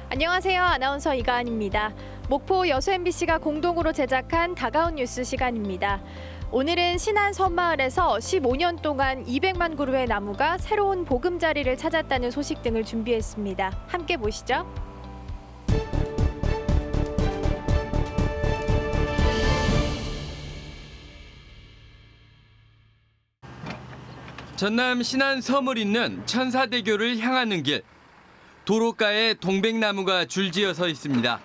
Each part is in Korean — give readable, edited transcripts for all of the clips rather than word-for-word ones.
안녕하세요. 아나운서 이가은입니다. 목포 여수 MBC가 공동으로 제작한 다가온 뉴스 시간입니다. 오늘은 신안 섬마을에서 15년 동안 200만 그루의 나무가 새로운 보금자리를 찾았다는 소식 등을 준비했습니다. 함께 보시죠. 전남 신안 섬을 잇는 천사대교를 향하는 길. 도로가에 동백나무가 줄지어 서 있습니다.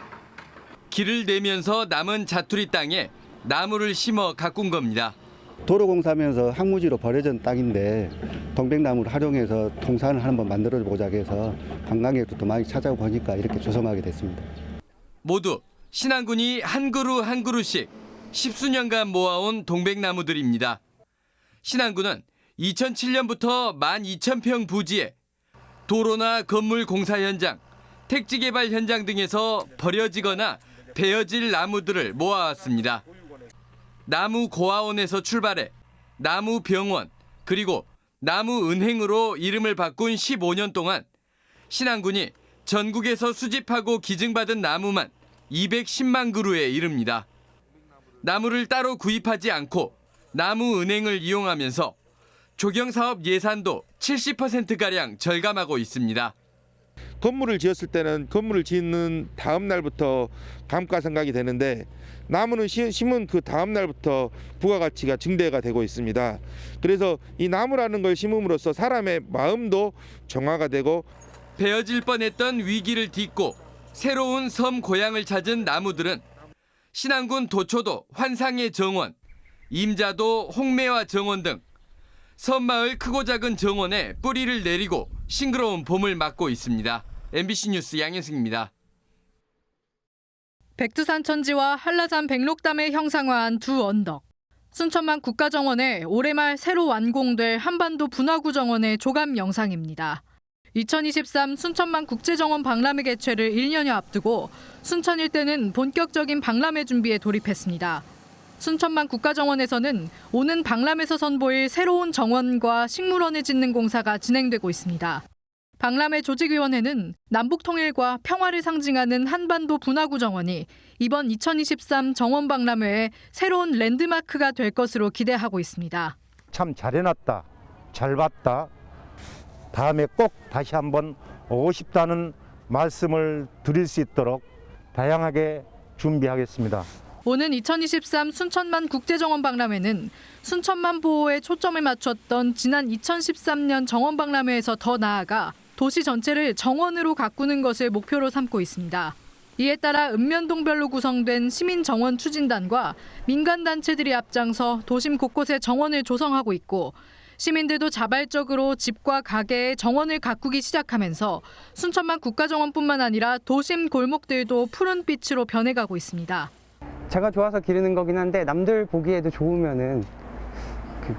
길을 내면서 남은 자투리 땅에 나무를 심어 가꾼 겁니다. 도로공사하면서 항무지로 버려진 땅인데 동백나무를 활용해서 동산을 한번 만들어 보자 해서 관광객도 많이 찾아보니까 이렇게 조성하게 됐습니다. 모두 신안군이 한 그루 한 그루씩 십수년간 모아온 동백나무들입니다. 신안군은 2007년부터 12,000평 부지에 도로나 건물 공사 현장, 택지 개발 현장 등에서 버려지거나 베어질 나무들을 모아왔습니다. 나무 고아원에서 출발해 나무 병원 그리고 나무 은행으로 이름을 바꾼 15년 동안 신안군이 전국에서 수집하고 기증받은 나무만 210만 그루에 이릅니다. 나무를 따로 구입하지 않고 나무 은행을 이용하면서 조경사업 예산도 70%가량 절감하고 있습니다. 건물을 지었을 때는 건물을 짓는 다음 날부터 감가상각이 되는데 나무는 심은 그 다음 날부터 부가가치가 증대가 되고 있습니다. 그래서 이 나무라는 걸 심음으로써 사람의 마음도 정화가 되고 베어질 뻔했던 위기를 딛고 새로운 섬 고향을 찾은 나무들은 신안군 도초도 환상의 정원, 임자도 홍매화 정원 등 섬마을 크고 작은 정원에 뿌리를 내리고 싱그러운 봄을 맞고 있습니다. MBC 뉴스 양현승입니다. 백두산 천지와 한라산 백록담을 형상화한 두 언덕. 순천만 국가정원에 올해 말 새로 완공될 한반도 분화구 정원의 조감 영상입니다. 2023 순천만 국제정원 박람회 개최를 1년여 앞두고 순천 일대는 본격적인 박람회 준비에 돌입했습니다. 순천만 국가정원에서는 오는 박람회에서 선보일 새로운 정원과 식물원을 짓는 공사가 진행되고 있습니다. 박람회 조직위원회는 남북통일과 평화를 상징하는 한반도 분화구 정원이 이번 2023 정원 박람회의 새로운 랜드마크가 될 것으로 기대하고 있습니다. 참 잘해놨다, 잘 봤다, 다음에 꼭 다시 한번 오고 싶다는 말씀을 드릴 수 있도록 다양하게 준비하겠습니다. 오는 2023 순천만 국제정원 박람회는 순천만 보호에 초점을 맞췄던 지난 2013년 정원 박람회에서 더 나아가 도시 전체를 정원으로 가꾸는 것을 목표로 삼고 있습니다. 이에 따라 읍면동별로 구성된 시민정원 추진단과 민간단체들이 앞장서 도심 곳곳에 정원을 조성하고 있고 시민들도 자발적으로 집과 가게에 정원을 가꾸기 시작하면서 순천만 국가정원뿐만 아니라 도심 골목들도 푸른빛으로 변해가고 있습니다. 제가 좋아서 기르는 거긴 한데 남들 보기에도 좋으면은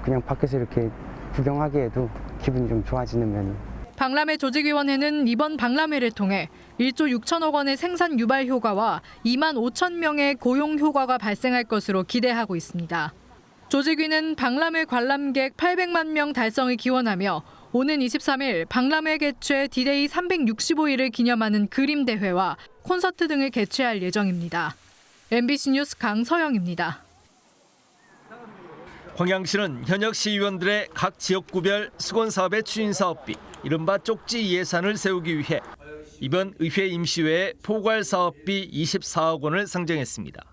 그냥 밖에서 이렇게 구경하기에도 기분이 좀 좋아지는 면이. 박람회 조직위원회는 이번 박람회를 통해 1조 6천억 원의 생산 유발 효과와 2만 5천 명의 고용 효과가 발생할 것으로 기대하고 있습니다. 조직위는 박람회 관람객 800만 명 달성을 기원하며 오는 23일 박람회 개최 디데이 365일을 기념하는 그림 대회와 콘서트 등을 개최할 예정입니다. MBC 뉴스 강서영입니다. 광양시는 현역 시의원들의 각 지역구별 수건사업의 추진사업비, 이른바 쪽지 예산을 세우기 위해 이번 의회 임시회에 포괄사업비 24억 원을 상정했습니다.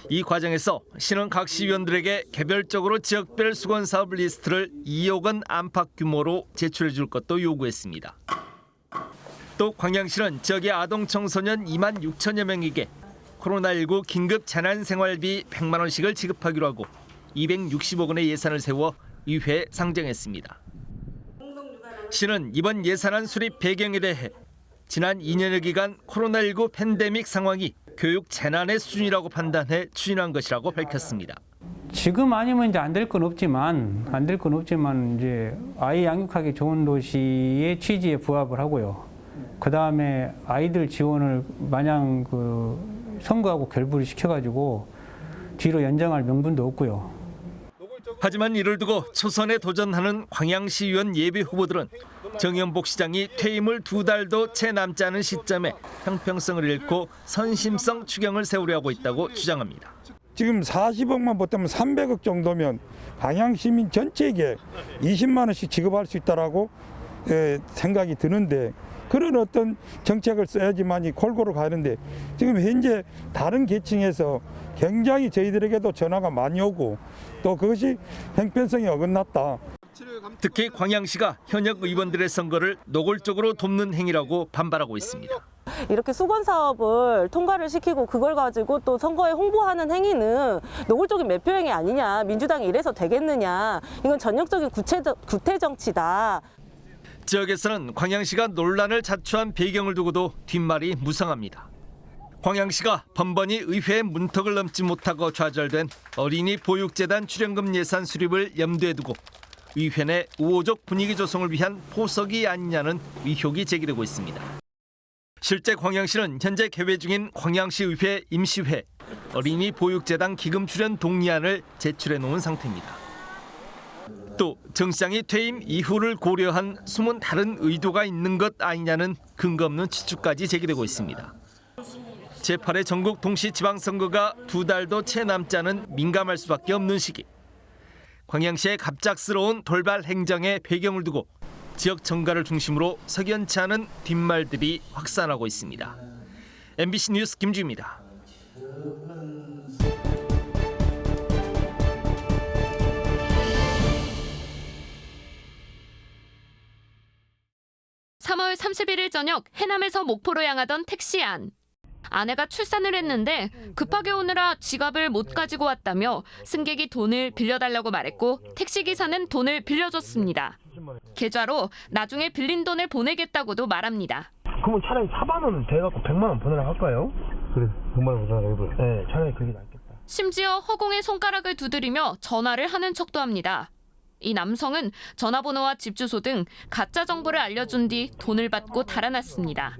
이 과정에서 시는 각 시의원들에게 개별적으로 지역별 수건사업 리스트를 2억 원 안팎 규모로 제출해 줄 것도 요구했습니다. 또 광양시는 지역의 아동 청소년 2만 6천여 명에게 코로나19 긴급 재난생활비 100만 원씩을 지급하기로 하고 260억 원의 예산을 세워 의회에 상정했습니다. 시는 이번 예산안 수립 배경에 대해 지난 2년여 기간 코로나19 팬데믹 상황이 교육 재난의 수준이라고 판단해 추진한 것이라고 밝혔습니다. 지금 아니면 이제 안 될 건 없지만 이제 아이 양육하기 좋은 도시의 취지에 부합을 하고요. 그 다음에 아이들 지원을 마냥 선거하고 결부를 시켜가지고 뒤로 연장할 명분도 없고요. 하지만 이를 두고 초선에 도전하는 광양시의원 예비 후보들은 정연복 시장이 퇴임을 2달도 채 남지 않은 시점에 형평성을 잃고 선심성 추경을 세우려 하고 있다고 주장합니다. 지금 40억만 보태면 300억 정도면 광양 시민 전체에게 20만 원씩 지급할 수 있다라고 생각이 드는데 그런 어떤 정책을 써야지만이 골고루 가는데 지금 현재 다른 계층에서 굉장히 저희들에게도 전화가 많이 오고 또 그것이 형평성이 어긋났다. 특히 광양시가 현역 의원들의 선거를 노골적으로 돕는 행위라고 반발하고 있습니다. 이렇게 수건 사업을 통과를 시키고 그걸 가지고 또 선거에 홍보하는 행위는 노골적인 매표 행위 아니냐. 민주당이 이래서 되겠느냐. 이건 전형적인 구태 정치다. 지역에서는 광양시가 논란을 자초한 배경을 두고도 뒷말이 무성합니다. 광양시가 번번이 의회 문턱을 넘지 못하고 좌절된 어린이 보육재단 출연금 예산 수립을 염두에 두고 의회 내 우호적 분위기 조성을 위한 포석이 아니냐는 의혹이 제기되고 있습니다. 실제 광양시는 현재 개회 중인 광양시의회 임시회 어린이 보육재단 기금 출연 동의안을 제출해 놓은 상태입니다. 또 정 시장이 퇴임 이후를 고려한 숨은 다른 의도가 있는 것 아니냐는 근거 없는 추측까지 제기되고 있습니다. 제8회 전국 동시 지방선거가 2달도 채 남지 않은 민감할 수밖에 없는 시기. 광양시의 갑작스러운 돌발 행정의 배경을 두고 지역 정가를 중심으로 석연치 않은 뒷말들이 확산하고 있습니다. MBC 뉴스 김주입니다. 3월 31일 저녁 해남에서 목포로 향하던 택시 안. 아내가 출산을 했는데 급하게 오느라 지갑을 못 가지고 왔다며 승객이 돈을 빌려달라고 말했고 택시기사는 돈을 빌려줬습니다. 계좌로 나중에 빌린 돈을 보내겠다고도 말합니다. 그러면 차라리 4만 원은 돼갖고 100만 원 보내라 할까요? 그래, 100만 원 보내라 해봐요. 네, 차라리 그게 낫겠다. 심지어 허공에 손가락을 두드리며 전화를 하는 척도 합니다. 이 남성은 전화번호와 집 주소 등 가짜 정보를 알려준 뒤 돈을 받고 달아났습니다.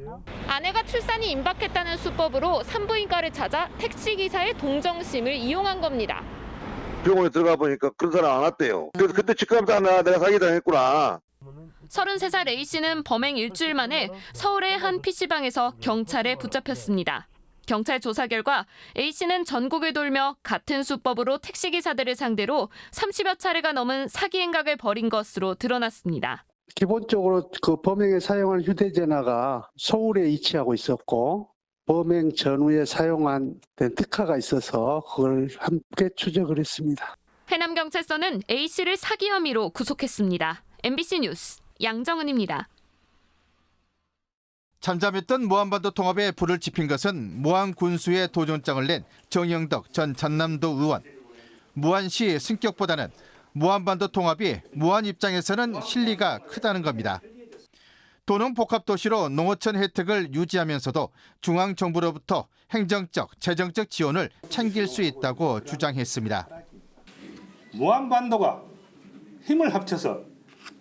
아내가 출산이 임박했다는 수법으로 산부인과를 찾아 택시기사의 동정심을 이용한 겁니다. 병원에 들어가 보니까 그런 사람 안 왔대요. 그래서 그때 직감사 내가 사기당했구나. 33살 A씨는 범행 일주일 만에 서울의 한 PC방에서 경찰에 붙잡혔습니다. 경찰 조사 결과 A씨는 전국을 돌며 같은 수법으로 택시기사들을 상대로 30여 차례가 넘은 사기 행각을 벌인 것으로 드러났습니다. 기본적으로 그 범행에 사용한 휴대전화가 서울에 위치하고 있었고 범행 전후에 사용한 렌트카가 있어서 그걸 함께 추적을 했습니다. 해남경찰서는 A씨를 사기 혐의로 구속했습니다. MBC 뉴스 양정은입니다. 잠잠했던 무한반도 통합에 불을 지핀 것은 무한 군수의 도전장을 낸 정영덕 전 전남도 의원. 무한시 승격보다는 무한반도 통합이 무한 입장에서는 실리가 크다는 겁니다. 도농 복합도시로 농어촌 혜택을 유지하면서도 중앙정부로부터 행정적, 재정적 지원을 챙길 수 있다고 주장했습니다. 무한반도가 힘을 합쳐서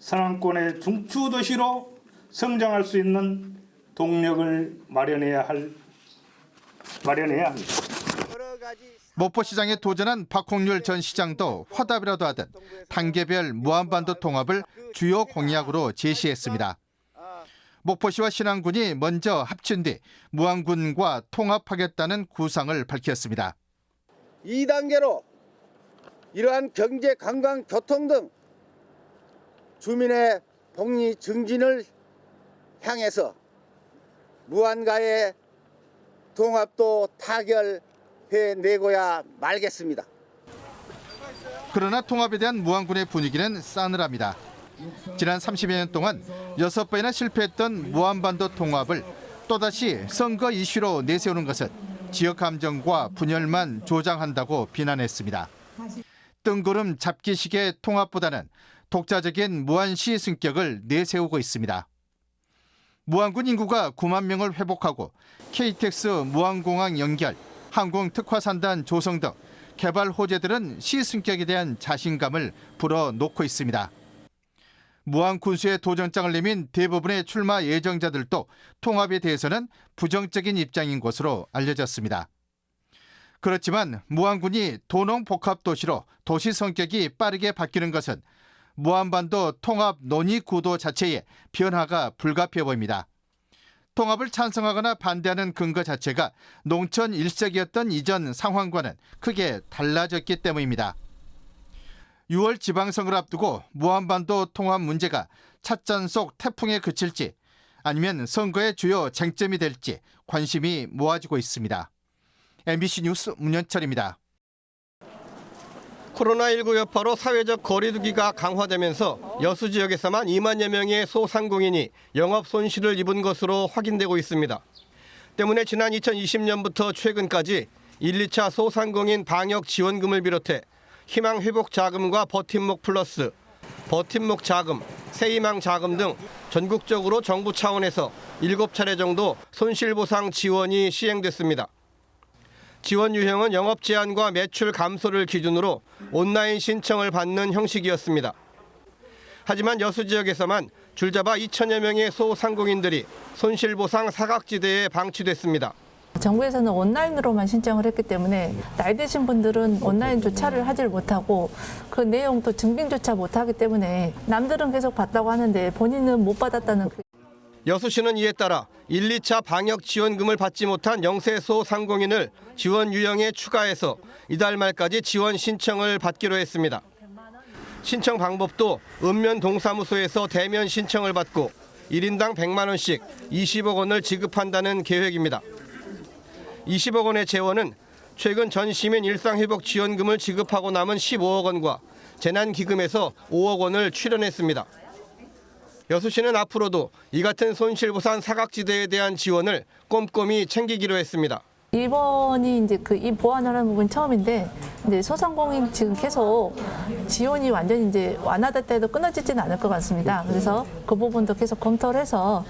서남권의 중추도시로 성장할 수 있는 동력을 마련해야 합니다. 목포시장에 도전한 박홍률 전 시장도 화답이라도 하듯 단계별 무한반도 통합을 주요 공약으로 제시했습니다. 목포시와 신안군이 먼저 합친 뒤 무안군과 통합하겠다는 구상을 밝혔습니다. 2단계로 이러한 경제, 관광, 교통 등 주민의 복리 증진을 향해서 무안과의 통합도 타결해내고야 말겠습니다. 그러나 통합에 대한 무안군의 분위기는 싸늘합니다. 지난 30여 년 동안 6번이나 실패했던 무한반도 통합을 또다시 선거 이슈로 내세우는 것은 지역 감정과 분열만 조장한다고 비난했습니다. 뜬구름 잡기식의 통합보다는 독자적인 무안시 승격을 내세우고 있습니다. 무안군 인구가 9만 명을 회복하고 KTX 무안공항 연결, 항공특화산단 조성 등 개발 호재들은 시 승격에 대한 자신감을 불어넣고 있습니다. 무안 군수의 도전장을 내민 대부분의 출마 예정자들도 통합에 대해서는 부정적인 입장인 것으로 알려졌습니다. 그렇지만 무안군이 도농 복합 도시로 도시 성격이 빠르게 바뀌는 것은 무안반도 통합 논의 구도 자체에 변화가 불가피해 보입니다. 통합을 찬성하거나 반대하는 근거 자체가 농촌 일색이었던 이전 상황과는 크게 달라졌기 때문입니다. 6월 지방선거를 앞두고 무안반도 통합 문제가 찻잔 속 태풍에 그칠지 아니면 선거의 주요 쟁점이 될지 관심이 모아지고 있습니다. MBC 뉴스 문현철입니다. 코로나19 여파로 사회적 거리두기가 강화되면서 여수 지역에서만 2만여 명의 소상공인이 영업 손실을 입은 것으로 확인되고 있습니다. 때문에 지난 2020년부터 최근까지 1, 2차 소상공인 방역 지원금을 비롯해 희망 회복 자금과 버팀목 플러스, 버팀목 자금, 새희망 자금 등 전국적으로 정부 차원에서 7차례 정도 손실보상 지원이 시행됐습니다. 지원 유형은 영업 제한과 매출 감소를 기준으로 온라인 신청을 받는 형식이었습니다. 하지만 여수 지역에서만 줄잡아 2천여 명의 소상공인들이 손실보상 사각지대에 방치됐습니다. 정부에서는 온라인으로만 신청을 했기 때문에 나이 드신 분들은 온라인 조차를 하질 못하고 그 내용도 증빙조차 못하기 때문에 남들은 계속 받다고 하는데 본인은 못 받았다는. 여수시는 이에 따라 1, 2차 방역 지원금을 받지 못한 영세 소상공인을 지원 유형에 추가해서 이달 말까지 지원 신청을 받기로 했습니다. 신청 방법도 읍면 동사무소에서 대면 신청을 받고 1인당 100만 원씩 20억 원을 지급한다는 계획입니다. 20억 원의 재원은 최근 전시민 일상회복 지원금을 지급하고 남은 15억 원과 재난기금에서 5억 원을 출연했습니다. 여수시는 앞으로도 이 같은 손실보상 사각지대에 대한 지원을 꼼꼼히 챙기기로 했습니다. 이번이 이제 이 보완하는 부분 처음인데 이제 소상공인 지금 계속 지원이 완전히 이제 완화됐다 해도 끊어지지는 않을 것 같습니다. 그래서 그 부분도 계속 검토를 해서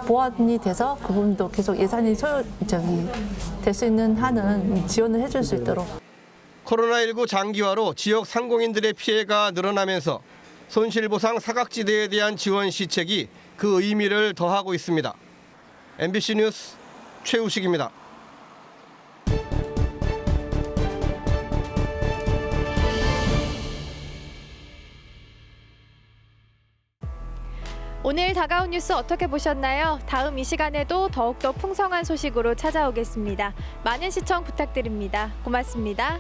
보완이 돼서 그 부분도 계속 예산이 될 수 있는 한은 지원을 해줄 수 있도록. 코로나19 장기화로 지역 상공인들의 피해가 늘어나면서 손실보상 사각지대에 대한 지원 시책이 그 의미를 더하고 있습니다. MBC 뉴스 최우식입니다. 오늘 다가온 뉴스 어떻게 보셨나요? 다음 이 시간에도 더욱더 풍성한 소식으로 찾아오겠습니다. 많은 시청 부탁드립니다. 고맙습니다.